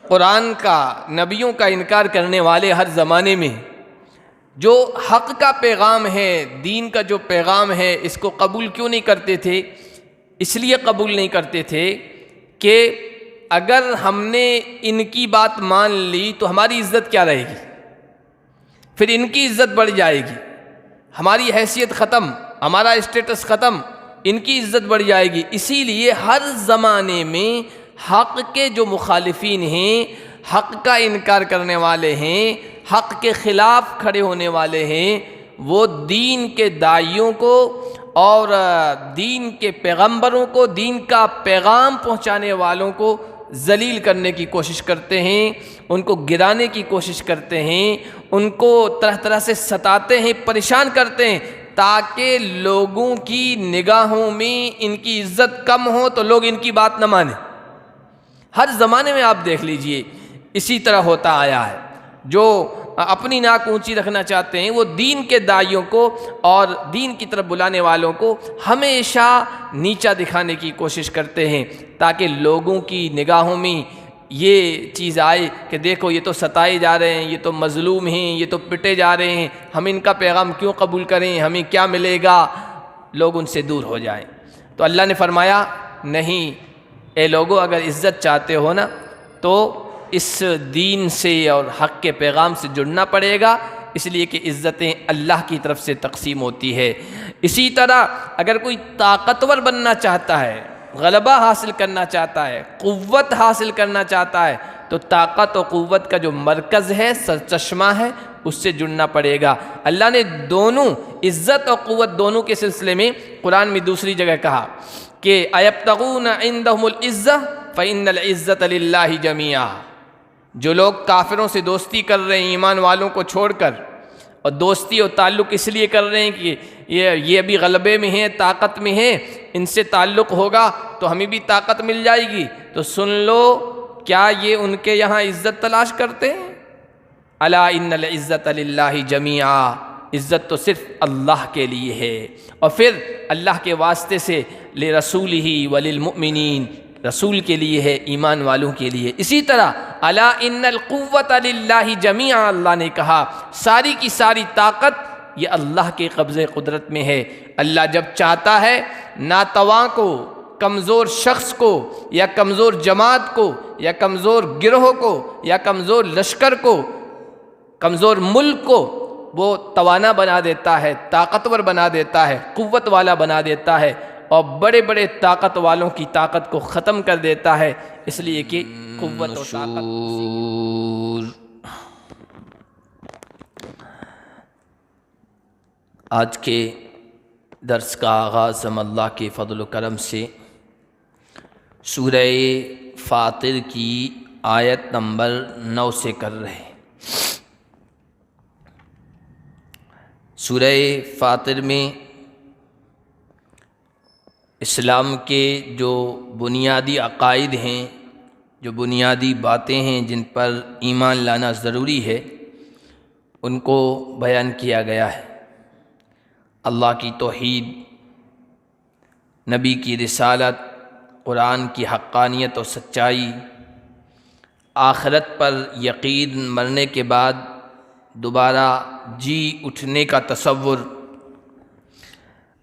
قرآن کا، نبیوں کا انکار کرنے والے ہر زمانے میں جو حق کا پیغام ہے، دین کا جو پیغام ہے، اس کو قبول کیوں نہیں کرتے تھے؟ اس لیے قبول نہیں کرتے تھے کہ اگر ہم نے ان کی بات مان لی تو ہماری عزت کیا رہے گی، پھر ان کی عزت بڑھ جائے گی، ہماری حیثیت ختم، ہمارا اسٹیٹس ختم، ان کی عزت بڑھ جائے گی۔ اسی لیے ہر زمانے میں حق کے جو مخالفین ہیں، حق کا انکار کرنے والے ہیں، حق کے خلاف کھڑے ہونے والے ہیں، وہ دین کے داعیوں کو اور دین کے پیغمبروں کو، دین کا پیغام پہنچانے والوں کو ذلیل کرنے کی کوشش کرتے ہیں، ان کو گرانے کی کوشش کرتے ہیں، ان کو طرح طرح سے ستاتے ہیں، پریشان کرتے ہیں، تاکہ لوگوں کی نگاہوں میں ان کی عزت کم ہو تو لوگ ان کی بات نہ مانیں۔ ہر زمانے میں آپ دیکھ لیجئے اسی طرح ہوتا آیا ہے۔ جو اپنی ناک اونچی رکھنا چاہتے ہیں وہ دین کے داعیوں کو اور دین کی طرف بلانے والوں کو ہمیشہ نیچا دکھانے کی کوشش کرتے ہیں، تاکہ لوگوں کی نگاہوں میں یہ چیز آئے کہ دیکھو یہ تو ستائے جا رہے ہیں، یہ تو مظلوم ہیں، یہ تو پٹے جا رہے ہیں، ہم ان کا پیغام کیوں قبول کریں، ہمیں کیا ملے گا، لوگ ان سے دور ہو جائیں۔ تو اللہ نے فرمایا نہیں اے لوگو، اگر عزت چاہتے ہو نا تو اس دین سے اور حق کے پیغام سے جڑنا پڑے گا، اس لیے کہ عزتیں اللہ کی طرف سے تقسیم ہوتی ہے۔ اسی طرح اگر کوئی طاقتور بننا چاہتا ہے، غلبہ حاصل کرنا چاہتا ہے، قوت حاصل کرنا چاہتا ہے، تو طاقت و قوت کا جو مرکز ہے، سرچشمہ ہے، اس سے جڑنا پڑے گا۔ اللہ نے دونوں عزت اور قوت دونوں کے سلسلے میں قرآن میں دوسری جگہ کہا کہ ایبتغون عندہم العزہ فإن العزۃ للہ جمیعا۔ جو لوگ کافروں سے دوستی کر رہے ہیں ایمان والوں کو چھوڑ کر، اور دوستی اور تعلق اس لیے کر رہے ہیں کہ یہ ابھی غلبے میں ہیں، طاقت میں ہیں، ان سے تعلق ہوگا تو ہمیں بھی طاقت مل جائے گی، تو سن لو کیا یہ ان کے یہاں عزت تلاش کرتے ہیں؟ الا ان العزۃ للہ جمیعا، عزت تو صرف اللہ کے لیے ہے، اور پھر اللہ کے واسطے سے لرسولہ وللمؤمنین، رسول کے لیے ہے، ایمان والوں کے لیے۔ اسی طرح الا ان القوۃ للہ جمیعا، اللہ نے کہا ساری کی ساری طاقت یہ اللہ کے قبضے قدرت میں ہے۔ اللہ جب چاہتا ہے ناتواں کو، کمزور شخص کو، یا کمزور جماعت کو، یا کمزور گروہ کو، یا کمزور لشکر کو، کمزور ملک کو وہ توانا بنا دیتا ہے، طاقتور بنا دیتا ہے، قوت والا بنا دیتا ہے، اور بڑے بڑے طاقت والوں کی طاقت کو ختم کر دیتا ہے، اس لیے کہ قوت و طاقت۔ آج کے درس کا آغاز ہم اللہ کے فضل و کرم سے سورہ فاطر کی آیت نمبر 9 سے کر رہے ہیں۔ سورہ فاطر میں اسلام کے جو بنیادی عقائد ہیں، جو بنیادی باتیں ہیں جن پر ایمان لانا ضروری ہے، ان کو بیان کیا گیا ہے۔ اللہ کی توحید، نبی کی رسالت، قرآن کی حقانیت اور سچائی، آخرت پر یقین، مرنے کے بعد دوبارہ جی اٹھنے کا تصور۔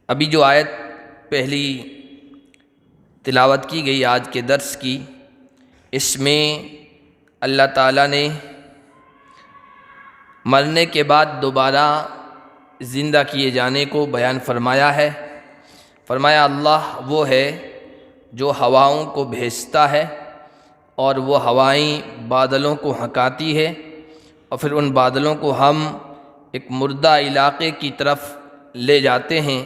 ابھی جو آیت پہلی تلاوت کی گئی آج کے درس کی، اس میں اللہ تعالیٰ نے مرنے کے بعد دوبارہ زندہ کیے جانے کو بیان فرمایا ہے۔ فرمایا اللہ وہ ہے جو ہواؤں کو بھیجتا ہے، اور وہ ہوائیں بادلوں کو ہھکاتی ہے، اور پھر ان بادلوں کو ہم ایک مردہ علاقے کی طرف لے جاتے ہیں،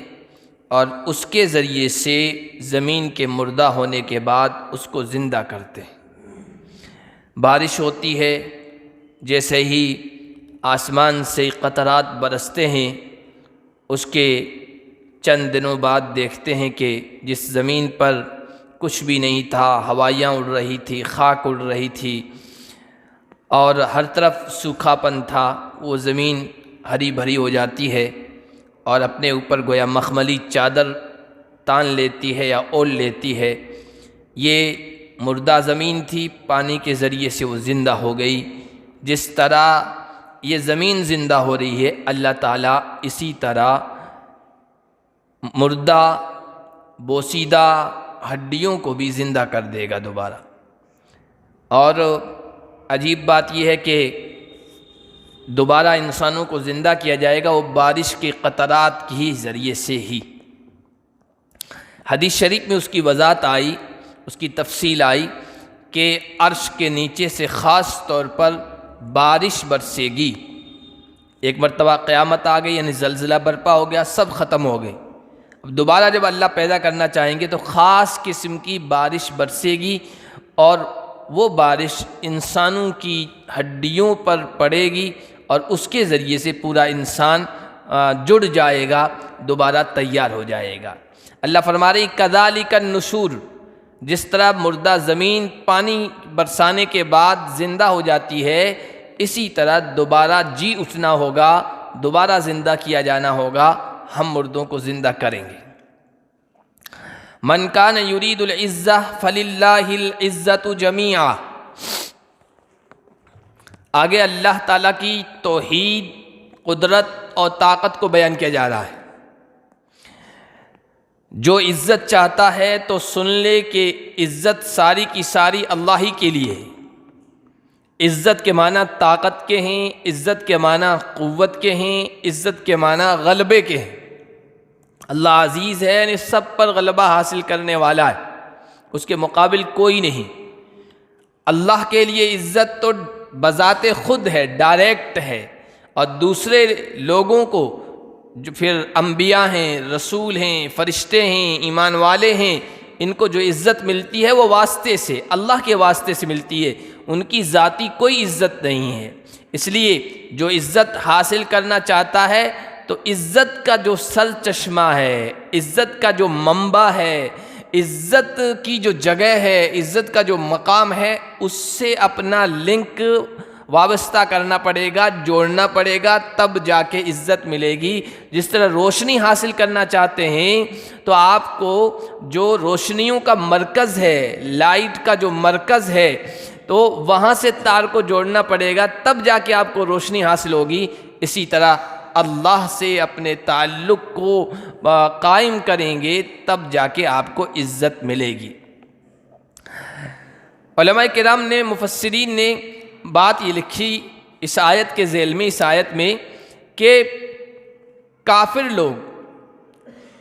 اور اس کے ذریعے سے زمین کے مردہ ہونے کے بعد اس کو زندہ کرتے ہیں۔ بارش ہوتی ہے، جیسے ہی آسمان سے قطرات برستے ہیں، اس کے چند دنوں بعد دیکھتے ہیں کہ جس زمین پر کچھ بھی نہیں تھا، ہوائیاں اڑ رہی تھی، خاک اڑ رہی تھی، اور ہر طرف سوکھا پن تھا، وہ زمین ہری بھری ہو جاتی ہے، اور اپنے اوپر گویا مخملی چادر تان لیتی ہے یا اول لیتی ہے۔ یہ مردہ زمین تھی، پانی کے ذریعے سے وہ زندہ ہو گئی۔ جس طرح یہ زمین زندہ ہو رہی ہے، اللہ تعالیٰ اسی طرح مردہ بوسیدہ ہڈیوں کو بھی زندہ کر دے گا دوبارہ۔ اور عجیب بات یہ ہے کہ دوبارہ انسانوں کو زندہ کیا جائے گا وہ بارش کے قطرات کے ہی ذریعے سے ہی۔ حدیث شریف میں اس کی وضاحت آئی، اس کی تفصیل آئی کہ عرش کے نیچے سے خاص طور پر بارش برسے گی۔ ایک مرتبہ قیامت آ گئی، یعنی زلزلہ برپا ہو گیا، سب ختم ہو گئے۔ اب دوبارہ جب اللہ پیدا کرنا چاہیں گے تو خاص قسم کی بارش برسے گی، اور وہ بارش انسانوں کی ہڈیوں پر پڑے گی، اور اس کے ذریعے سے پورا انسان جڑ جائے گا، دوبارہ تیار ہو جائے گا۔ اللہ فرما رہی کذالک النشور، جس طرح مردہ زمین پانی برسانے کے بعد زندہ ہو جاتی ہے، اسی طرح دوبارہ جی اٹھنا ہوگا، دوبارہ زندہ کیا جانا ہوگا، ہم مردوں کو زندہ کریں گے۔ من کان یرید العزہ فللہ العزۃ جمیعا، آگے اللہ تعالیٰ کی توحید، قدرت اور طاقت کو بیان کیا جا رہا ہے۔ جو عزت چاہتا ہے تو سن لے کہ عزت ساری کی ساری اللہ ہی کے لیے ہے۔ عزت کے معنی طاقت کے ہیں، عزت کے معنی قوت کے ہیں، عزت کے معنی غلبے کے ہیں۔ اللہ عزیز ہے، یعنی سب پر غلبہ حاصل کرنے والا ہے، اس کے مقابل کوئی نہیں۔ اللہ کے لیے عزت تو بذات خود ہے، ڈائریکٹ ہے، اور دوسرے لوگوں کو جو پھر انبیاء ہیں، رسول ہیں، فرشتے ہیں، ایمان والے ہیں، ان کو جو عزت ملتی ہے وہ واسطے سے، اللہ کے واسطے سے ملتی ہے، ان کی ذاتی کوئی عزت نہیں ہے۔ اس لیے جو عزت حاصل کرنا چاہتا ہے تو عزت کا جو سر چشمہ ہے، عزت کا جو منبع ہے، عزت کی جو جگہ ہے، عزت کا جو مقام ہے، اس سے اپنا لنک وابستہ کرنا پڑے گا، جوڑنا پڑے گا، تب جا کے عزت ملے گی۔ جس طرح روشنی حاصل کرنا چاہتے ہیں تو آپ کو جو روشنیوں کا مرکز ہے، لائٹ کا جو مرکز ہے، تو وہاں سے تار کو جوڑنا پڑے گا، تب جا کے آپ کو روشنی حاصل ہوگی۔ اسی طرح اللہ سے اپنے تعلق کو قائم کریں گے، تب جا کے آپ کو عزت ملے گی۔ علماء کرام نے، مفسرین نے بات یہ لکھی اس آیت کے ذیل میں، اس آیت میں، کہ کافر لوگ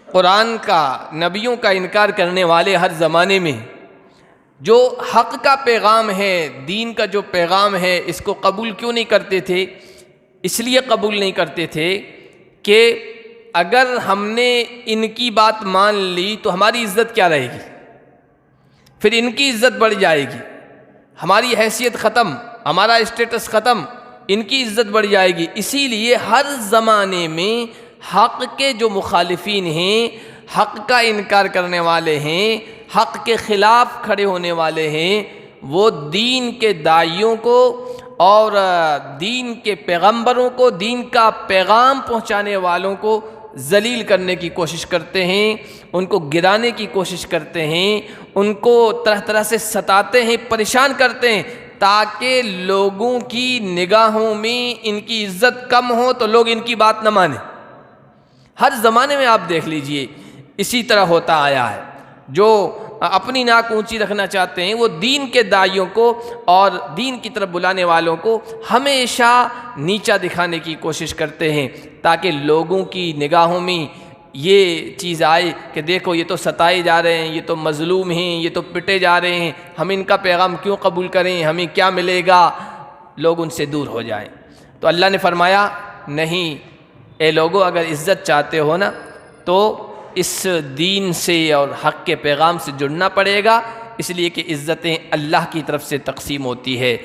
قرآن کا، نبیوں کا انکار کرنے والے ہر زمانے میں جو حق کا پیغام ہے، دین کا جو پیغام ہے، اس کو قبول کیوں نہیں کرتے تھے؟ اس لیے قبول نہیں کرتے تھے کہ اگر ہم نے ان کی بات مان لی تو ہماری عزت کیا رہے گی، پھر ان کی عزت بڑھ جائے گی، ہماری حیثیت ختم، ہمارا اسٹیٹس ختم، ان کی عزت بڑھ جائے گی۔ اسی لیے ہر زمانے میں حق کے جو مخالفین ہیں، حق کا انکار کرنے والے ہیں، حق کے خلاف کھڑے ہونے والے ہیں، وہ دین کے داعیوں کو اور دین کے پیغمبروں کو، دین کا پیغام پہنچانے والوں کو ذلیل کرنے کی کوشش کرتے ہیں، ان کو گرانے کی کوشش کرتے ہیں، ان کو طرح طرح سے ستاتے ہیں، پریشان کرتے ہیں، تاکہ لوگوں کی نگاہوں میں ان کی عزت کم ہو تو لوگ ان کی بات نہ مانیں۔ ہر زمانے میں آپ دیکھ لیجئے اسی طرح ہوتا آیا ہے۔ جو اپنی ناک اونچی رکھنا چاہتے ہیں وہ دین کے داعیوں کو اور دین کی طرف بلانے والوں کو ہمیشہ نیچا دکھانے کی کوشش کرتے ہیں، تاکہ لوگوں کی نگاہوں میں یہ چیز آئے کہ دیکھو یہ تو ستائے جا رہے ہیں، یہ تو مظلوم ہیں، یہ تو پٹے جا رہے ہیں، ہم ان کا پیغام کیوں قبول کریں، ہمیں کیا ملے گا، لوگ ان سے دور ہو جائیں۔ تو اللہ نے فرمایا نہیں، اے لوگو اگر عزت چاہتے ہو نا تو اس دین سے اور حق کے پیغام سے جڑنا پڑے گا، اس لیے کہ عزتیں اللہ کی طرف سے تقسیم ہوتی ہے۔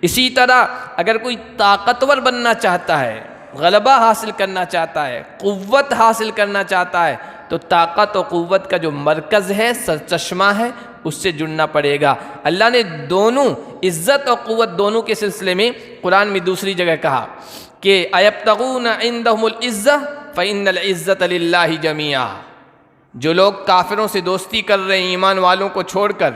اسی طرح اگر کوئی طاقتور بننا چاہتا ہے، غلبہ حاصل کرنا چاہتا ہے، قوت حاصل کرنا چاہتا ہے، تو طاقت و قوت کا جو مرکز ہے، سرچشمہ ہے، اس سے جڑنا پڑے گا۔ اللہ نے دونوں، عزت اور قوت دونوں کے سلسلے میں قرآن میں دوسری جگہ کہا کہ اَيَبْتَغُونَ عِندَهُمُ الْعِزَّةَ فَإِنَّ الْعِزَّةَ لِلَّهِ جَمِيعًا۔ جو لوگ کافروں سے دوستی کر رہے ہیں ایمان والوں کو چھوڑ کر،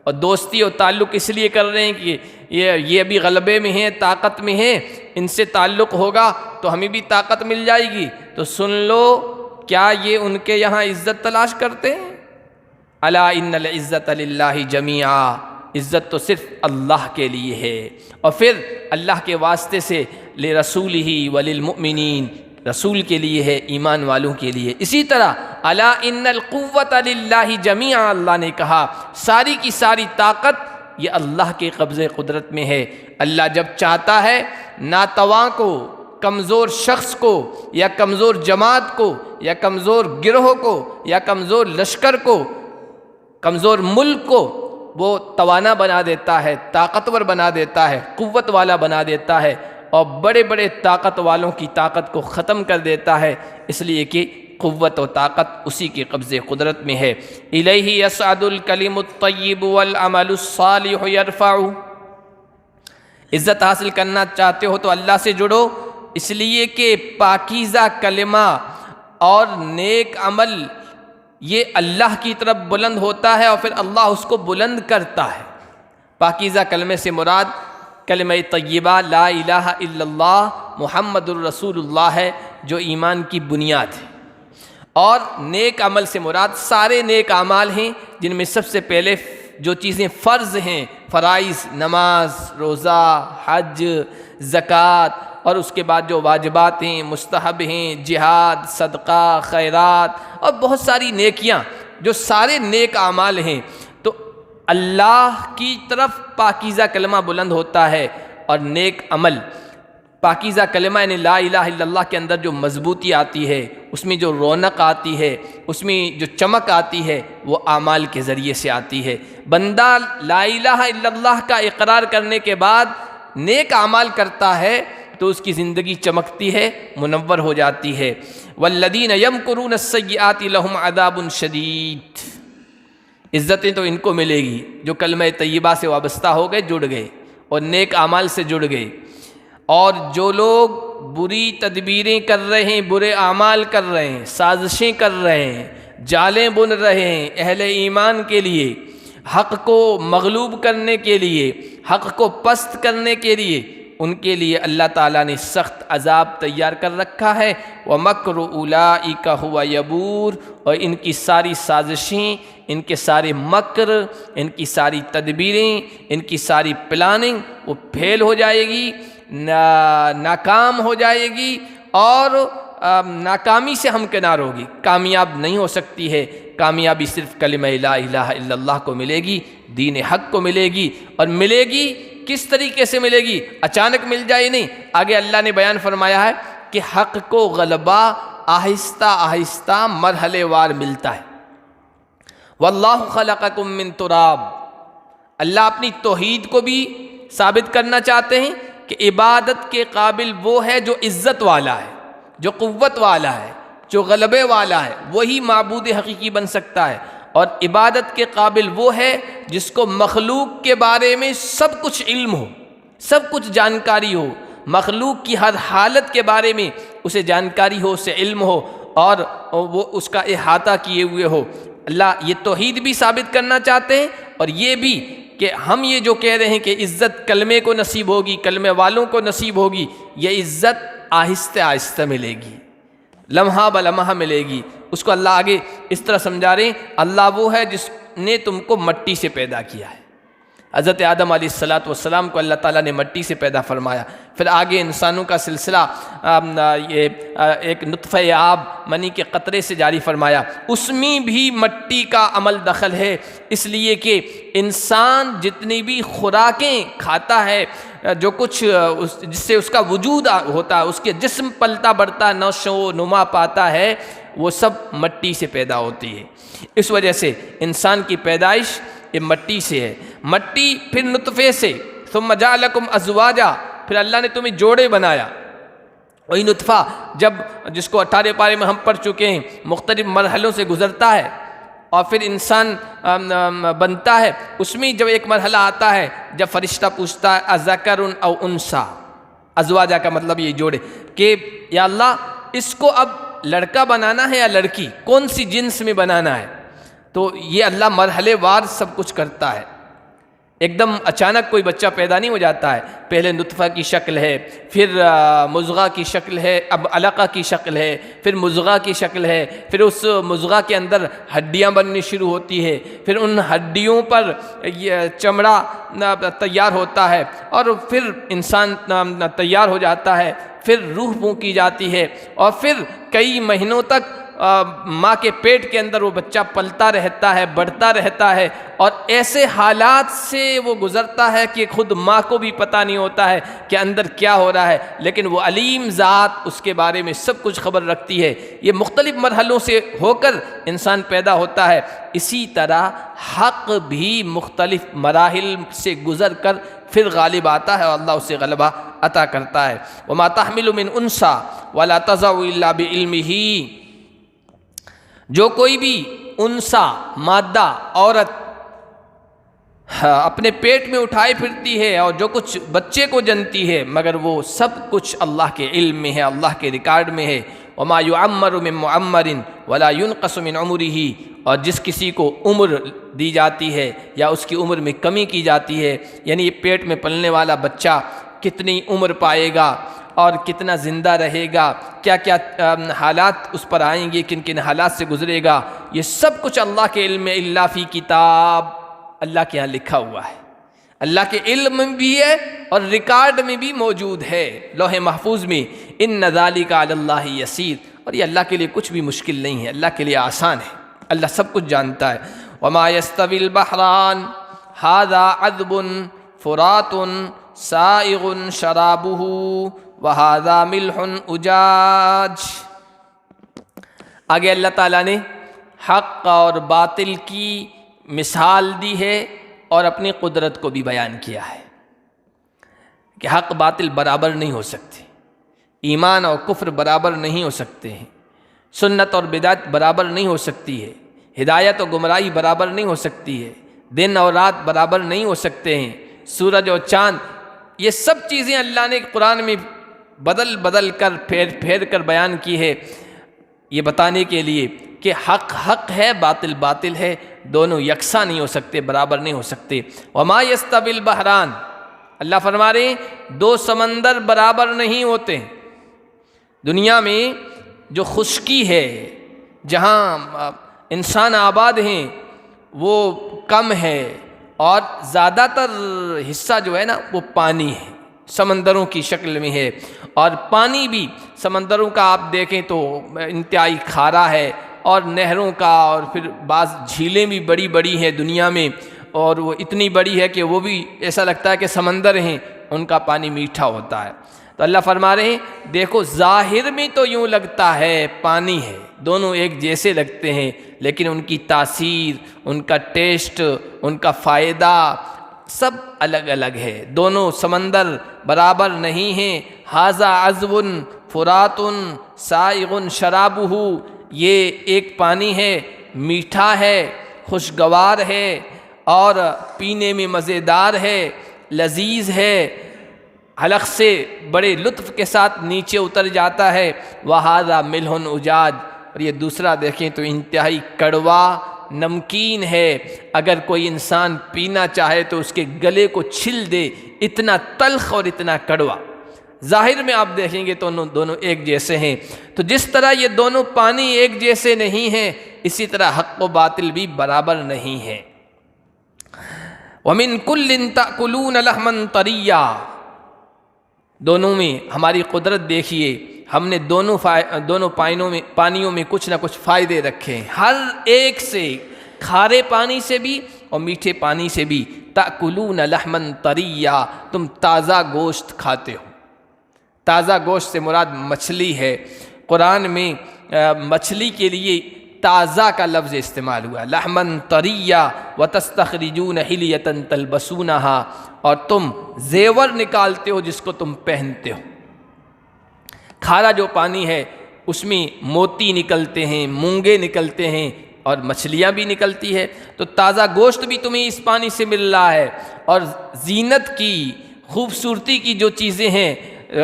اور دوستی اور تعلق اس لیے کر رہے ہیں کہ یہ ابھی غلبے میں ہیں، طاقت میں ہیں، ان سے تعلق ہوگا تو ہمیں بھی طاقت مل جائے گی۔ تو سن لو، کیا یہ ان کے یہاں عزت تلاش کرتے ہیں؟ الا ان العزت للہ جمیعا، عزت تو صرف اللہ کے لیے ہے، اور پھر اللہ کے واسطے سے لرسولہ وللمؤمنین، رسول کے لیے ہے، ایمان والوں کے لیے۔ اسی طرح الا ان القوۃ للہ جمیعا، اللہ نے کہا ساری کی ساری طاقت یہ اللہ کے قبضے قدرت میں ہے۔ اللہ جب چاہتا ہے ناتواں کو، کمزور شخص کو، یا کمزور جماعت کو، یا کمزور گروہ کو، یا کمزور لشکر کو، کمزور ملک کو وہ توانا بنا دیتا ہے، طاقتور بنا دیتا ہے، قوت والا بنا دیتا ہے، اور بڑے بڑے طاقت والوں کی طاقت کو ختم کر دیتا ہے، اس لیے کہ قوت و طاقت اسی کے قبضے قدرت میں ہے۔ الیہ یصعد الکلم الطیب والعمل الصالح یرفعہ، عزت حاصل کرنا چاہتے ہو تو اللہ سے جڑو، اس لیے کہ پاکیزہ کلمہ اور نیک عمل یہ اللہ کی طرف بلند ہوتا ہے، اور پھر اللہ اس کو بلند کرتا ہے۔ پاکیزہ کلمے سے مراد کلمہ طیبہ لا الہ الا اللہ محمد الرسول اللہ ہے، جو ایمان کی بنیاد ہے، اور نیک عمل سے مراد سارے نیک اعمال ہیں، جن میں سب سے پہلے جو چیزیں فرض ہیں، فرائض، نماز، روزہ، حج، زکوٰۃ، اور اس کے بعد جو واجبات ہیں، مستحب ہیں، جہاد، صدقہ، خیرات، اور بہت ساری نیکیاں، جو سارے نیک اعمال ہیں، تو اللہ کی طرف پاکیزہ کلمہ بلند ہوتا ہے، اور نیک عمل، پاکیزہ کلمہ یعنی لا الہ الا اللہ کے اندر جو مضبوطی آتی ہے، اس میں جو رونق آتی ہے، اس میں جو چمک آتی ہے، وہ اعمال کے ذریعے سے آتی ہے۔ بندہ لا الہ الا اللہ کا اقرار کرنے کے بعد نیک اعمال کرتا ہے تو اس کی زندگی چمکتی ہے، منور ہو جاتی ہے۔ والذین یمکرون السیئات لہم عذاب شدید، عزتیں تو ان کو ملے گی جو کلمہ طیبہ سے وابستہ ہو گئے، جڑ گئے، اور نیک اعمال سے جڑ گئے۔ اور جو لوگ بری تدبیریں کر رہے ہیں، برے اعمال کر رہے ہیں، سازشیں کر رہے ہیں، جالیں بن رہے ہیں اہل ایمان کے لیے، حق کو مغلوب کرنے کے لیے، حق کو پست کرنے کے لیے، ان کے لیے اللہ تعالیٰ نے سخت عذاب تیار کر رکھا ہے۔ وَمَكْرُ أُولَٰئِكَ هُوَ يَبُورُ، اور ان کی ساری سازشیں، ان کے سارے مکر، ان کی ساری تدبیریں، ان کی ساری پلاننگ وہ فیل ہو جائے گی، ناکام ہو جائے گی، اور ناکامی سے ہمکنار ہوگی، کامیاب نہیں ہو سکتی ہے۔ کامیابی صرف کلمہ لا الہ الا اللہ کو ملے گی، دین حق کو ملے گی، اور ملے گی کس طریقے سے ملے گی؟ اچانک مل جائے نہیں، آگے اللہ نے بیان فرمایا ہے کہ حق کو غلبہ آہستہ آہستہ مرحلے وار ملتا ہے۔ واللہ خلقکم من تراب، اللہ اپنی توحید کو بھی ثابت کرنا چاہتے ہیں کہ عبادت کے قابل وہ ہے جو عزت والا ہے، جو قوت والا ہے، جو غلبے والا ہے، وہی معبود حقیقی بن سکتا ہے۔ اور عبادت کے قابل وہ ہے جس کو مخلوق کے بارے میں سب کچھ علم ہو، سب کچھ جانکاری ہو، مخلوق کی ہر حالت کے بارے میں اسے جانکاری ہو، اسے علم ہو، اور وہ اس کا احاطہ کیے ہوئے ہو۔ اللہ یہ توحید بھی ثابت کرنا چاہتے ہیں، اور یہ بھی کہ ہم یہ جو کہہ رہے ہیں کہ عزت کلمے کو نصیب ہوگی، کلمے والوں کو نصیب ہوگی، یہ عزت آہستہ آہستہ ملے گی، لمحہ بلمحہ ملے گی۔ اس کو اللہ آگے اس طرح سمجھا رہے ہیں، اللہ وہ ہے جس نے تم کو مٹی سے پیدا کیا ہے۔ حضرت آدم علیہ السلام کو اللہ تعالیٰ نے مٹی سے پیدا فرمایا، پھر آگے انسانوں کا سلسلہ یہ ایک نطفہ آب منی کے قطرے سے جاری فرمایا، اس میں بھی مٹی کا عمل دخل ہے، اس لیے کہ انسان جتنی بھی خوراکیں کھاتا ہے، جو کچھ جس سے اس کا وجود ہوتا ہے، اس کے جسم پلتا بڑھتا، نشو و نما پاتا ہے، وہ سب مٹی سے پیدا ہوتی ہے۔ اس وجہ سے انسان کی پیدائش یہ مٹی سے ہے، مٹی پھر نطفے سے، ثم جعلکم ازواجا، پھر اللہ نے تمہیں جوڑے بنایا۔ وہی نطفہ جب جس کو 18 پارے میں ہم پڑھ چکے ہیں، مختلف مرحلوں سے گزرتا ہے اور پھر انسان بنتا ہے، اس میں جب ایک مرحلہ آتا ہے جب فرشتہ پوچھتا ہے اذکر او انثی، ازواجا کا مطلب یہ جوڑے، کہ یا اللہ اس کو اب لڑکا بنانا ہے یا لڑکی، کون سی جنس میں بنانا ہے؟ تو یہ اللہ مرحلے وار سب کچھ کرتا ہے۔ ایک دم اچانک کوئی بچہ پیدا نہیں ہو جاتا ہے، پہلے نطفہ کی شکل ہے، پھر مضغہ کی شکل ہے، اب علقہ کی شکل ہے، پھر مضغہ کی شکل ہے، پھر اس مضغہ کے اندر ہڈیاں بننی شروع ہوتی ہے، پھر ان ہڈیوں پر یہ چمڑا تیار ہوتا ہے، اور پھر انسان تیار ہو جاتا ہے، پھر روح پھونکی جاتی ہے، اور پھر کئی مہینوں تک ماں کے پیٹ کے اندر وہ بچہ پلتا رہتا ہے، بڑھتا رہتا ہے، اور ایسے حالات سے وہ گزرتا ہے کہ خود ماں کو بھی پتہ نہیں ہوتا ہے کہ اندر کیا ہو رہا ہے، لیکن وہ علیم ذات اس کے بارے میں سب کچھ خبر رکھتی ہے۔ یہ مختلف مرحلوں سے ہو کر انسان پیدا ہوتا ہے۔ اسی طرح حق بھی مختلف مراحل سے گزر کر پھر غالب آتا ہے اور اللہ اسے غلبہ عطا کرتا ہے۔ وَمَا تَحْمِلُ مِنْ أُنْثَىٰ وَلَا تَضَعُ إِلَّا بِعِلْمِهِ، جو کوئی بھی انثى مادہ عورت اپنے پیٹ میں اٹھائے پھرتی ہے اور جو کچھ بچے کو جنتی ہے، مگر وہ سب کچھ اللہ کے علم میں ہے، اللہ کے ریکارڈ میں ہے۔ وَمَا يُعَمَّرُ مِن مُعَمَّرٍ وَلَا يُنْقَصُ مِنْ عُمُرِهِ، اور جس کسی کو عمر دی جاتی ہے یا اس کی عمر میں کمی کی جاتی ہے، یعنی پیٹ میں پلنے والا بچہ کتنی عمر پائے گا اور کتنا زندہ رہے گا، کیا کیا حالات اس پر آئیں گے، کن کن حالات سے گزرے گا، یہ سب کچھ اللہ کے علم میں الا فی کتاب، اللہ کے ہاں لکھا ہوا ہے، اللہ کے علم میں بھی ہے اور ریکارڈ میں بھی موجود ہے، لوح محفوظ میں۔ ان ذالک علی اللہ یسیر، اور یہ اللہ کے لیے کچھ بھی مشکل نہیں ہے، اللہ کے لیے آسان ہے، اللہ سب کچھ جانتا ہے۔ وما یستوی البحران ھذا عذب فرات سائغ شرابہ وَهَذَا مِلْحٌ أُجَاجٌ، آگے اللہ تعالیٰ نے حق اور باطل کی مثال دی ہے اور اپنی قدرت کو بھی بیان کیا ہے کہ حق باطل برابر نہیں ہو سکتے، ایمان اور کفر برابر نہیں ہو سکتے ہیں، سنت اور بدعت برابر نہیں ہو سکتی ہے، ہدایت اور گمراہی برابر نہیں ہو سکتی ہے، دن اور رات برابر نہیں ہو سکتے ہیں، سورج اور چاند، یہ سب چیزیں اللہ نے قرآن میں بدل بدل کر پھیر کر بیان کی ہے، یہ بتانے کے لیے کہ حق حق ہے، باطل باطل ہے، دونوں یکساں نہیں ہو سکتے، برابر نہیں ہو سکتے۔ وما یستوی البحران، اللہ فرما رہے ہیں دو سمندر برابر نہیں ہوتے۔ دنیا میں جو خشکی ہے، جہاں انسان آباد ہیں، وہ کم ہے، اور زیادہ تر حصہ جو ہے نا وہ پانی ہے، سمندروں کی شکل میں ہے، اور پانی بھی سمندروں کا آپ دیکھیں تو انتہائی کھارا ہے، اور نہروں کا، اور پھر بعض جھیلیں بھی بڑی بڑی ہیں دنیا میں، اور وہ اتنی بڑی ہے کہ وہ بھی ایسا لگتا ہے کہ سمندر ہیں، ان کا پانی میٹھا ہوتا ہے۔ تو اللہ فرما رہے ہیں دیکھو ظاہر میں تو یوں لگتا ہے پانی ہے، دونوں ایک جیسے لگتے ہیں، لیکن ان کی تاثیر، ان کا ٹیسٹ، ان کا فائدہ سب الگ الگ ہے، دونوں سمندر برابر نہیں ہیں۔ ھذا عذب فرات سائغ شرابہ، یہ ایک پانی ہے، میٹھا ہے، خوشگوار ہے، اور پینے میں مزیدار ہے، لذیذ ہے، حلق سے بڑے لطف کے ساتھ نیچے اتر جاتا ہے۔ وَهَذَا مِلْحٌ أُجَاجٌ، اور یہ دوسرا دیکھیں تو انتہائی کڑوا نمکین ہے، اگر کوئی انسان پینا چاہے تو اس کے گلے کو چھل دے، اتنا تلخ اور اتنا کڑوا۔ ظاہر میں آپ دیکھیں گے تو دونوں ایک جیسے ہیں، تو جس طرح یہ دونوں پانی ایک جیسے نہیں ہیں، اسی طرح حق و باطل بھی برابر نہیں ہیں۔ وَمِن كُلٍّ تَأْكُلُونَ لَحْمًا طَرِيًّا، دونوں میں ہماری قدرت دیکھیے، ہم نے دونوں پانیوں میں کچھ نہ کچھ فائدے رکھے ہیں، ہر ایک سے، کھارے پانی سے بھی اور میٹھے پانی سے بھی۔ تأکلون لحما طریا، تم تازہ گوشت کھاتے ہو۔ تازہ گوشت سے مراد مچھلی ہے، قرآن میں مچھلی کے لیے تازہ کا لفظ استعمال ہوا، لحما طریا وتستخرجون حلیۃ تلبسونہا، اور تم زیور نکالتے ہو جس کو تم پہنتے ہو۔ کھارا جو پانی ہے اس میں موتی نکلتے ہیں، مونگے نکلتے ہیں، اور مچھلیاں بھی نکلتی ہے، تو تازہ گوشت بھی تمہیں اس پانی سے مل رہا ہے، اور زینت کی، خوبصورتی کی جو چیزیں ہیں،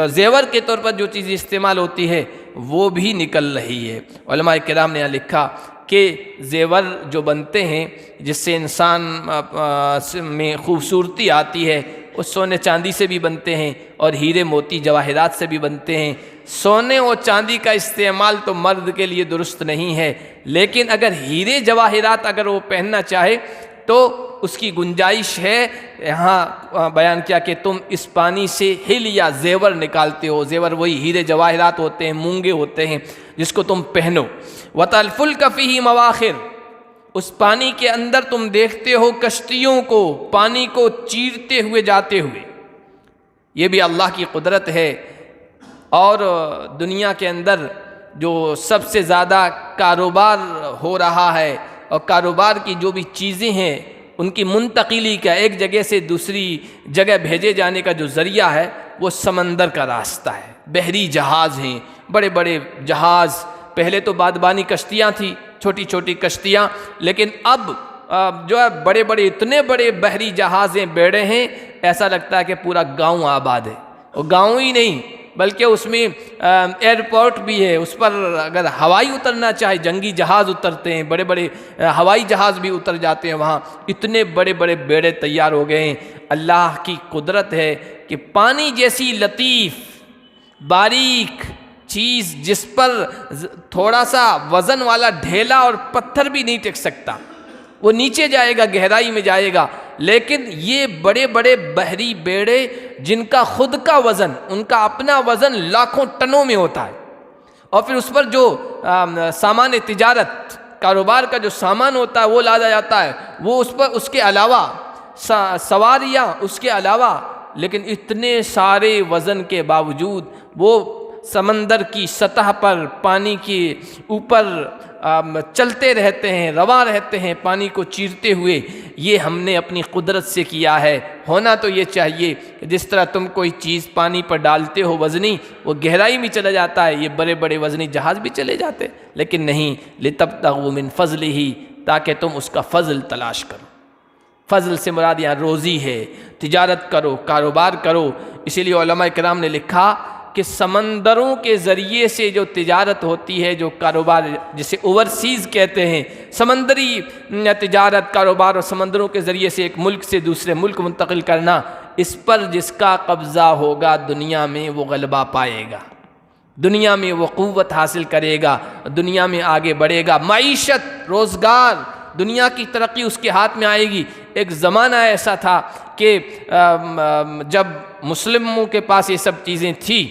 زیور کے طور پر جو چیزیں استعمال ہوتی ہے وہ بھی نکل رہی ہے۔ علماء کرام نے یہاں لکھا کہ زیور جو بنتے ہیں جس سے انسان میں خوبصورتی آتی ہے، وہ سونے چاندی سے بھی بنتے ہیں اور ہیرے موتی جواہرات سے بھی بنتے ہیں۔ سونے اور چاندی کا استعمال تو مرد کے لیے درست نہیں ہے، لیکن اگر ہیرے جواہرات اگر وہ پہننا چاہے تو اس کی گنجائش ہے۔ یہاں بیان کیا کہ تم اس پانی سے ہل یا زیور نکالتے ہو، زیور وہی ہیرے جواہرات ہوتے ہیں، مونگے ہوتے ہیں جس کو تم پہنو۔ وَتَلْفُلْكَ فِيهِ مَوَاخِرُ، اس پانی کے اندر تم دیکھتے ہو کشتیوں کو پانی کو چیرتے ہوئے جاتے ہوئے، یہ بھی اللہ کی قدرت ہے۔ اور دنیا کے اندر جو سب سے زیادہ کاروبار ہو رہا ہے اور کاروبار کی جو بھی چیزیں ہیں ان کی منتقلی کا ایک جگہ سے دوسری جگہ بھیجے جانے کا جو ذریعہ ہے وہ سمندر کا راستہ ہے۔ بحری جہاز ہیں، بڑے بڑے جہاز، پہلے تو بادبانی کشتیاں تھیں، چھوٹی چھوٹی کشتیاں، لیکن اب جو ہے بڑے بڑے اتنے بڑے بحری جہازیں بیڑے ہیں، ایسا لگتا ہے کہ پورا گاؤں آباد ہے۔ اور گاؤں ہی نہیں بلکہ اس میں ایئرپورٹ بھی ہے، اس پر اگر ہوائی اترنا چاہے جنگی جہاز اترتے ہیں، بڑے بڑے ہوائی جہاز بھی اتر جاتے ہیں وہاں، اتنے بڑے بڑے بیڑے تیار ہو گئے ہیں۔ اللہ کی قدرت ہے کہ پانی جیسی لطیف باریک چیز جس پر تھوڑا سا وزن والا ڈھیلا اور پتھر بھی نہیں ٹک سکتا، وہ نیچے جائے گا، گہرائی میں جائے گا، لیکن یہ بڑے بڑے بحری بیڑے جن کا خود کا وزن، ان کا اپنا وزن لاکھوں ٹنوں میں ہوتا ہے، اور پھر اس پر جو سامان تجارت کاروبار کا جو سامان ہوتا ہے وہ لادا جاتا ہے، وہ اس پر اس کے علاوہ سواریاں اس کے علاوہ، لیکن اتنے سارے وزن کے باوجود وہ سمندر کی سطح پر پانی کے اوپر چلتے رہتے ہیں، رواں رہتے ہیں پانی کو چیرتے ہوئے۔ یہ ہم نے اپنی قدرت سے کیا ہے۔ ہونا تو یہ چاہیے کہ جس طرح تم کوئی چیز پانی پر ڈالتے ہو وزنی، وہ گہرائی میں چلا جاتا ہے، یہ بڑے بڑے وزنی جہاز بھی چلے جاتے، لیکن نہیں، لِتَبْتَغُوا مِنْ فَضْلِهِ، تاکہ تم اس کا فضل تلاش کرو۔ فضل سے مراد یہاں روزی ہے، تجارت کرو، کاروبار کرو۔ اسی لیے علماء کرام نے لکھا کہ سمندروں کے ذریعے سے جو تجارت ہوتی ہے، جو کاروبار جسے اوورسیز کہتے ہیں، سمندری تجارت کاروبار اور سمندروں کے ذریعے سے ایک ملک سے دوسرے ملک منتقل کرنا، اس پر جس کا قبضہ ہوگا دنیا میں وہ غلبہ پائے گا، دنیا میں وہ قوت حاصل کرے گا، دنیا میں آگے بڑھے گا، معیشت، روزگار، دنیا کی ترقی اس کے ہاتھ میں آئے گی۔ ایک زمانہ ایسا تھا کہ جب مسلموں کے پاس یہ سب چیزیں تھیں،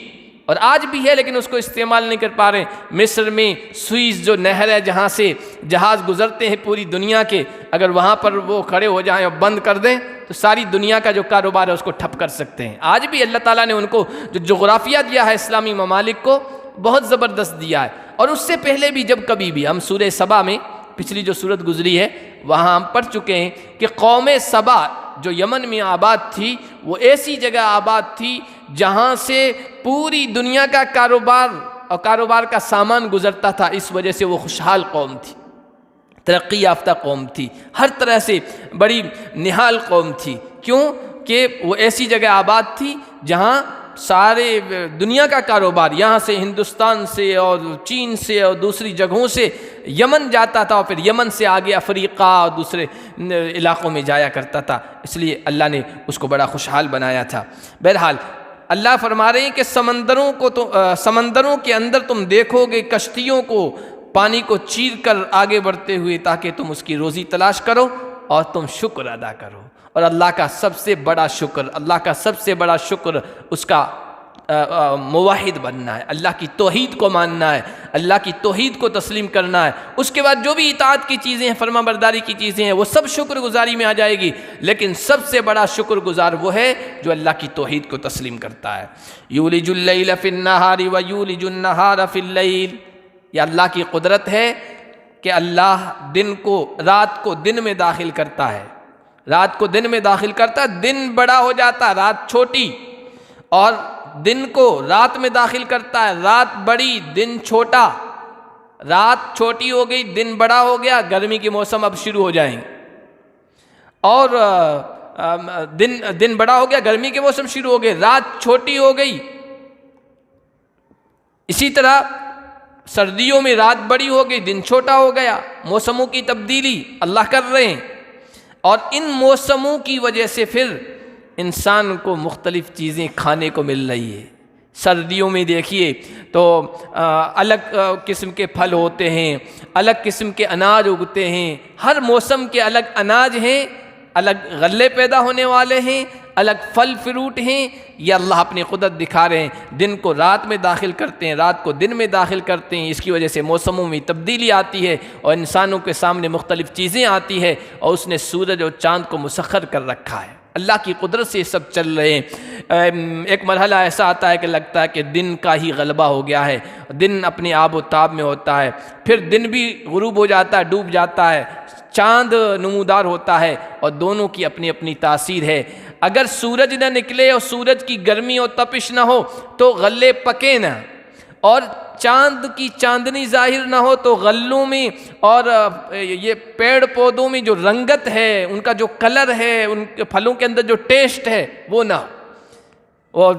اور آج بھی ہے لیکن اس کو استعمال نہیں کر پا رہے۔ مصر میں سوئز جو نہر ہے جہاں سے جہاز گزرتے ہیں پوری دنیا کے، اگر وہاں پر وہ کھڑے ہو جائیں اور بند کر دیں تو ساری دنیا کا جو کاروبار ہے اس کو ٹھپ کر سکتے ہیں۔ آج بھی اللہ تعالیٰ نے ان کو جو جغرافیہ دیا ہے اسلامی ممالک کو، بہت زبردست دیا ہے۔ اور اس سے پہلے بھی جب کبھی بھی ہم سورہ سبا میں پچھلی جو سورت گزری ہے وہاں ہم پڑھ چکے ہیں کہ قوم سبا جو یمن میں آباد تھی، وہ ایسی جگہ آباد تھی جہاں سے پوری دنیا کا کاروبار اور کاروبار کا سامان گزرتا تھا۔ اس وجہ سے وہ خوشحال قوم تھی، ترقی یافتہ قوم تھی، ہر طرح سے بڑی نہال قوم تھی۔ کیوں کہ وہ ایسی جگہ آباد تھی جہاں سارے دنیا کا کاروبار یہاں سے ہندوستان سے اور چین سے اور دوسری جگہوں سے یمن جاتا تھا، اور پھر یمن سے آگے افریقہ اور دوسرے علاقوں میں جایا کرتا تھا، اس لیے اللہ نے اس کو بڑا خوشحال بنایا تھا۔ بہرحال اللہ فرما رہے ہیں کہ سمندروں کے اندر تم دیکھو گے کشتیوں کو پانی کو چیر کر آگے بڑھتے ہوئے، تاکہ تم اس کی روزی تلاش کرو اور تم شکر ادا کرو۔ اور اللہ کا سب سے بڑا شکر، اللہ کا سب سے بڑا شکر اس کا موحد بننا ہے، اللہ کی توحید کو ماننا ہے، اللہ کی توحید کو تسلیم کرنا ہے۔ اس کے بعد جو بھی اطاعت کی چیزیں ہیں، فرما برداری کی چیزیں ہیں، وہ سب شکر گزاری میں آ جائے گی، لیکن سب سے بڑا شکر گزار وہ ہے جو اللہ کی توحید کو تسلیم کرتا ہے۔ یولج اللیل فی النہار ویولج النہار فی اللیل، یہ اللہ کی قدرت ہے کہ اللہ رات کو دن میں داخل کرتا ہے، رات کو دن میں داخل کرتا ہے، دن بڑا ہو جاتا ہے، رات چھوٹی، اور دن کو رات میں داخل کرتا ہے، رات بڑی دن چھوٹا، رات چھوٹی ہو گئی دن بڑا ہو گیا، گرمی کے موسم اب شروع ہو جائیں، اور دن بڑا ہو گیا، گرمی کے موسم شروع ہو گئے، رات چھوٹی ہو گئی۔ اسی طرح سردیوں میں رات بڑی ہو گئی، دن چھوٹا ہو گیا، موسموں کی تبدیلی اللہ کر رہے ہیں، اور ان موسموں کی وجہ سے پھر انسان کو مختلف چیزیں کھانے کو مل رہی ہے۔ سردیوں میں دیکھیے تو الگ قسم کے پھل ہوتے ہیں، الگ قسم کے اناج اگتے ہیں، ہر موسم کے الگ اناج ہیں، الگ غلے پیدا ہونے والے ہیں، الگ پھل فروٹ ہیں۔ یہ اللہ اپنی قدرت دکھا رہے ہیں، دن کو رات میں داخل کرتے ہیں، رات کو دن میں داخل کرتے ہیں، اس کی وجہ سے موسموں میں تبدیلی آتی ہے اور انسانوں کے سامنے مختلف چیزیں آتی ہے، اور اس نے سورج اور چاند کو مسخر کر رکھا ہے۔ اللہ کی قدرت سے یہ سب چل رہے ہیں۔ ایک مرحلہ ایسا آتا ہے کہ لگتا ہے کہ دن کا ہی غلبہ ہو گیا ہے، دن اپنے آب و تاب میں ہوتا ہے، پھر دن بھی غروب ہو جاتا ہے، ڈوب جاتا ہے، چاند نمودار ہوتا ہے، اور دونوں کی اپنی اپنی تاثیر ہے۔ اگر سورج نہ نکلے اور سورج کی گرمی اور تپش نہ ہو تو غلے پکے نہ، اور چاند کی چاندنی ظاہر نہ ہو تو غلوں میں اور یہ پیڑ پودوں میں جو رنگت ہے، ان کا جو کلر ہے، ان کے پھلوں کے اندر جو ٹیسٹ ہے وہ نہ۔ اور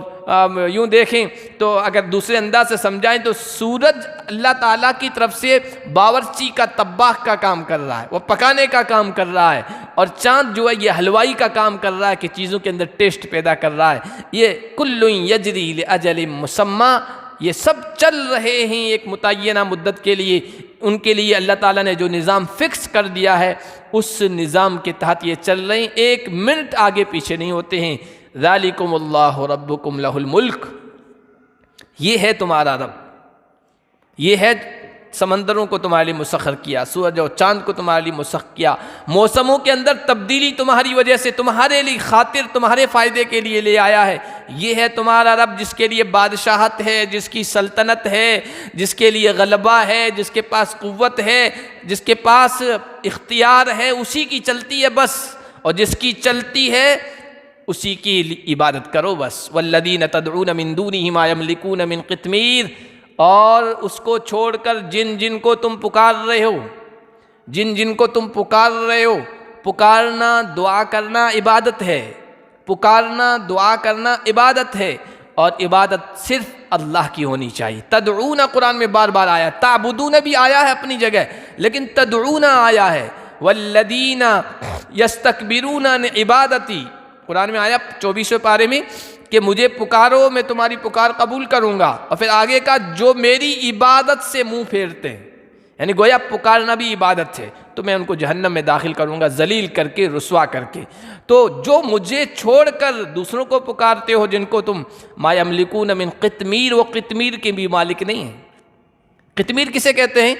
یوں دیکھیں تو اگر دوسرے انداز سے سمجھائیں تو سورج اللہ تعالیٰ کی طرف سے باورچی کا طباخ کا کام کر رہا ہے، وہ پکانے کا کام کر رہا ہے، اور چاند جو ہے یہ حلوائی کا کام کر رہا ہے کہ چیزوں کے اندر ٹیسٹ پیدا کر رہا ہے۔ یہ کل یجری لاجل مسمی، یہ سب چل رہے ہیں ایک متعینہ مدت کے لیے، ان کے لیے اللہ تعالیٰ نے جو نظام فکس کر دیا ہے اس نظام کے تحت یہ چل رہے ہیں، ایک منٹ آگے پیچھے نہیں ہوتے ہیں۔ ذالکم اللہ ربکم لہ الملک، یہ ہے تمہارا رب، یہ ہے سمندروں کو تمہارے لیے مسخر کیا، سورج اور چاند کو تمہارے لیے مسخر کیا، موسموں کے اندر تبدیلی تمہاری وجہ سے تمہارے لیے خاطر تمہارے فائدے کے لیے لے آیا ہے۔ یہ ہے تمہارا رب جس کے لیے بادشاہت ہے، جس کی سلطنت ہے، جس کے لیے غلبہ ہے، جس کے پاس قوت ہے، جس کے پاس اختیار ہے، اسی کی چلتی ہے بس، اور جس کی چلتی ہے اسی کی عبادت کرو بس۔ والذین تدعون من دونہ ما یملکون من قطمیر، اور اس کو چھوڑ کر جن جن کو تم پکار رہے ہو، جن جن کو تم پکار رہے ہو، پکارنا دعا کرنا عبادت ہے، پکارنا دعا کرنا عبادت ہے، اور عبادت صرف اللہ کی ہونی چاہیے۔ تدعون قرآن میں بار بار آیا، تعبدون بھی آیا ہے اپنی جگہ، لیکن تدعون آیا ہے۔ والذین یستکبرون عن عبادتی، قرآن میں آیا 24ویں پارے میں کہ مجھے پکارو میں تمہاری پکار قبول کروں گا، اور پھر آگے کا جو میری عبادت سے منہ پھیرتے ہیں، یعنی گویا پکارنا بھی عبادت ہے، تو میں ان کو جہنم میں داخل کروں گا ذلیل کر کے، رسوا کر کے۔ تو جو مجھے چھوڑ کر دوسروں کو پکارتے ہو، جن کو تم ما یملکون من قطمیر، وہ قطمیر کے بھی مالک نہیں ہیں۔ قطمیر کسے کہتے ہیں؟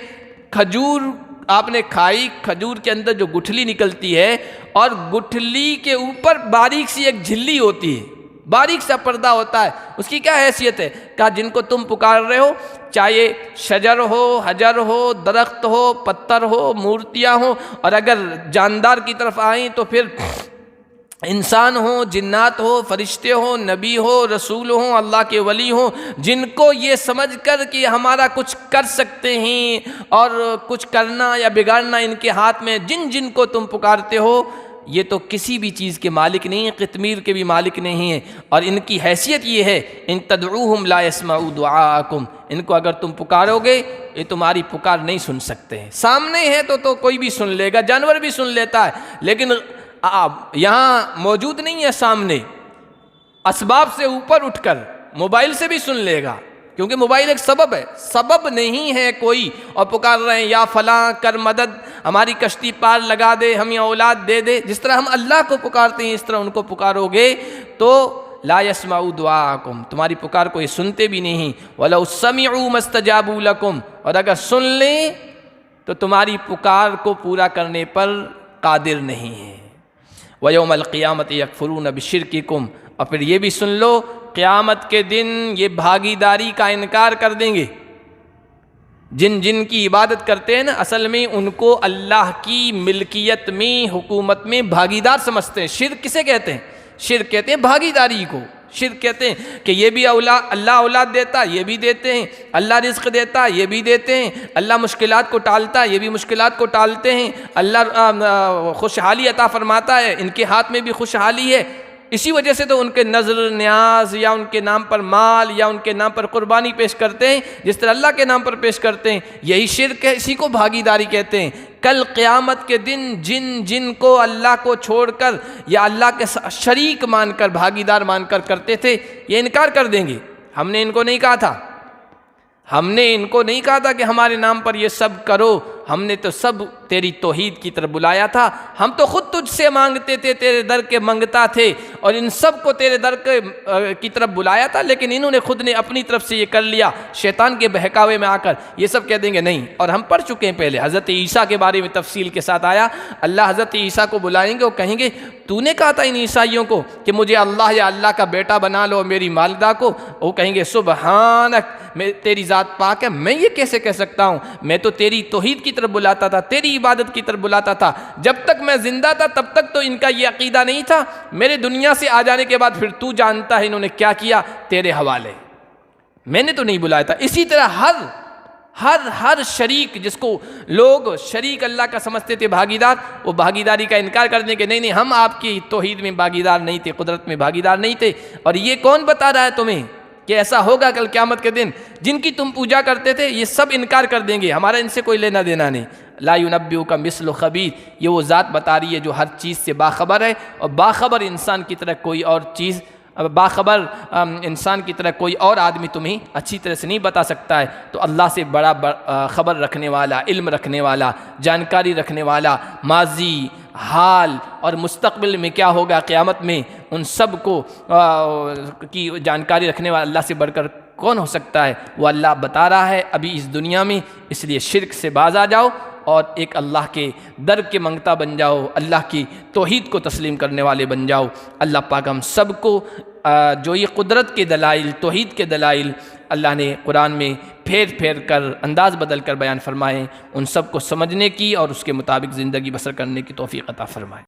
کھجور آپ نے کھائی، کھجور کے اندر جو گٹھلی نکلتی ہے، اور گٹھلی کے اوپر باریک سی ایک جھلی ہوتی ہے، باریک سا پردہ ہوتا ہے، اس کی کیا حیثیت ہے؟ کہا جن کو تم پکار رہے ہو، چاہے شجر ہو، حجر ہو، درخت ہو، پتھر ہو، مورتیاں ہوں، اور اگر جاندار کی طرف آئیں تو پھر انسان ہوں، جنات ہو، فرشتے ہوں، نبی ہو، رسول ہوں، اللہ کے ولی ہوں، جن کو یہ سمجھ کر کہ ہمارا کچھ کر سکتے ہیں اور کچھ کرنا یا بگاڑنا ان کے ہاتھ میں، جن جن کو تم پکارتے ہو، یہ تو کسی بھی چیز کے مالک نہیں ہیں، قطمیر کے بھی مالک نہیں ہیں، اور ان کی حیثیت یہ ہے ان تدعوہم لا يسمعوا دعاءکم، ان کو اگر تم پکارو گے یہ تمہاری پکار نہیں سن سکتے ہیں۔ سامنے ہے تو کوئی بھی سن لے گا، جانور بھی سن لیتا ہے، لیکن یہاں موجود نہیں ہے سامنے، اسباب سے اوپر اٹھ کر موبائل سے بھی سن لے گا، کیونکہ موبائل ایک سبب ہے، سبب نہیں ہے کوئی، اور پکار رہے ہیں یا فلاں کر مدد، ہماری کشتی پار لگا دے، ہمیں اولاد دے دے۔ جس طرح ہم اللہ کو پکارتے ہیں اس طرح ان کو پکارو گے تو لا يسمعوا دعاءکم، تمہاری پکار کو یہ سنتے بھی نہیں۔ وَلَوْ سَمِعُوا مَا اسْتَجَابُوا لَكُمْ، اور اگر سن لیں تو تمہاری پکار کو پورا کرنے پر قادر نہیں ہے۔ وَيَوْمَ الْقِيَامَةِ يَكْفُرُونَ بِشِرْكِكُمْ، اور پھر یہ بھی سن لو قیامت کے دن یہ بھاگیداری کا انکار کر دیں گے۔ جن جن کی عبادت کرتے ہیں نا، اصل میں ان کو اللہ کی ملکیت میں، حکومت میں بھاگیدار سمجھتے ہیں۔ شرک کسے کہتے ہیں؟ شرک کہتے ہیں بھاگیداری کو۔ شرک کہتے ہیں کہ یہ بھی اللہ اولاد دیتا، یہ بھی دیتے ہیں، اللہ رزق دیتا، یہ بھی دیتے ہیں، اللہ مشکلات کو ٹالتا، یہ بھی مشکلات کو ٹالتے ہیں، اللہ خوشحالی عطا فرماتا ہے، ان کے ہاتھ میں بھی خوشحالی ہے۔ اسی وجہ سے تو ان کے نظر نیاز یا ان کے نام پر مال یا ان کے نام پر قربانی پیش کرتے ہیں جس طرح اللہ کے نام پر پیش کرتے ہیں، یہی شرک ہے، اسی کو بھاگیداری کہتے ہیں۔ کل قیامت کے دن جن کو اللہ کو چھوڑ کر یا اللہ کے شریک مان کر بھاگیدار مان کر کرتے تھے، یہ انکار کر دیں گے۔ ہم نے ان کو نہیں کہا تھا، ہم نے ان کو نہیں کہا تھا کہ ہمارے نام پر یہ سب کرو، ہم نے تو سب تیری توحید کی طرف بلایا تھا، ہم تو خود تجھ سے مانگتے تھے، تیرے در کے منگتا تھے، اور ان سب کو تیرے در کی طرف بلایا تھا، لیکن انہوں نے خود نے اپنی طرف سے یہ کر لیا، شیطان کے بہکاوے میں آ کر یہ سب کہہ دیں گے نہیں۔ اور ہم پڑھ چکے ہیں پہلے، حضرت عیسیٰ کے بارے میں تفصیل کے ساتھ آیا، اللہ حضرت عیسیٰ کو بلائیں گے اور کہیں گے تو نے کہا تھا ان عیسائیوں کو کہ مجھے اللہ یا اللہ کا بیٹا بنا لو میری والدہ کو، وہ کہیں گے سبحانک، تیری ذات پاک ہے، میں یہ کیسے کہہ سکتا ہوں، میں تو تیری توحید کی طرف بلاتا تھا، تیری عبادت کی طرف بلاتا تھا، جب تک میں زندہ تھا تب تک تو ان کا یہ عقیدہ نہیں تھا، میرے دنیا سے آ جانے کے بعد پھر تو جانتا ہے انہوں نے کیا کیا، تیرے حوالے، میں نے تو نہیں بلایا تھا۔ اسی طرح ہر شریک، جس کو لوگ شریک اللہ کا سمجھتے تھے بھاگیدار، وہ بھاگیداری کا انکار کر دیں کہ نہیں ہم آپ کی توحید میں بھاگیدار نہیں تھے، قدرت میں بھاگیدار نہیں تھے۔ اور یہ کون بتا رہا ہے تمہیں کہ ایسا ہوگا کل قیامت کے دن؟ جن کی تم پوجا کرتے تھے یہ سب انکار کر دیں گے، ہمارا ان سے کوئی لینا دینا نہیں۔ لا ينبئک مثل خبیر، یہ وہ ذات بتا رہی ہے جو ہر چیز سے باخبر ہے، اور باخبر انسان کی طرح کوئی اور چیز، باخبر انسان کی طرح کوئی اور آدمی تمہیں اچھی طرح سے نہیں بتا سکتا ہے۔ تو اللہ سے بڑا خبر رکھنے والا، علم رکھنے والا، جانکاری رکھنے والا، ماضی، حال اور مستقبل میں کیا ہوگا قیامت میں، ان سب کو کی جانکاری رکھنے والا اللہ سے بڑھ کر کون ہو سکتا ہے؟ وہ اللہ بتا رہا ہے ابھی اس دنیا میں۔ اس لیے شرک سے باز آ جاؤ اور ایک اللہ کے در کے منگتا بن جاؤ، اللہ کی توحید کو تسلیم کرنے والے بن جاؤ۔ اللہ پاک ہم سب کو جو یہ قدرت کے دلائل، توحید کے دلائل اللہ نے قرآن میں پھیر کر، انداز بدل کر بیان فرمائے، ان سب کو سمجھنے کی اور اس کے مطابق زندگی بسر کرنے کی توفیق عطا فرمائے۔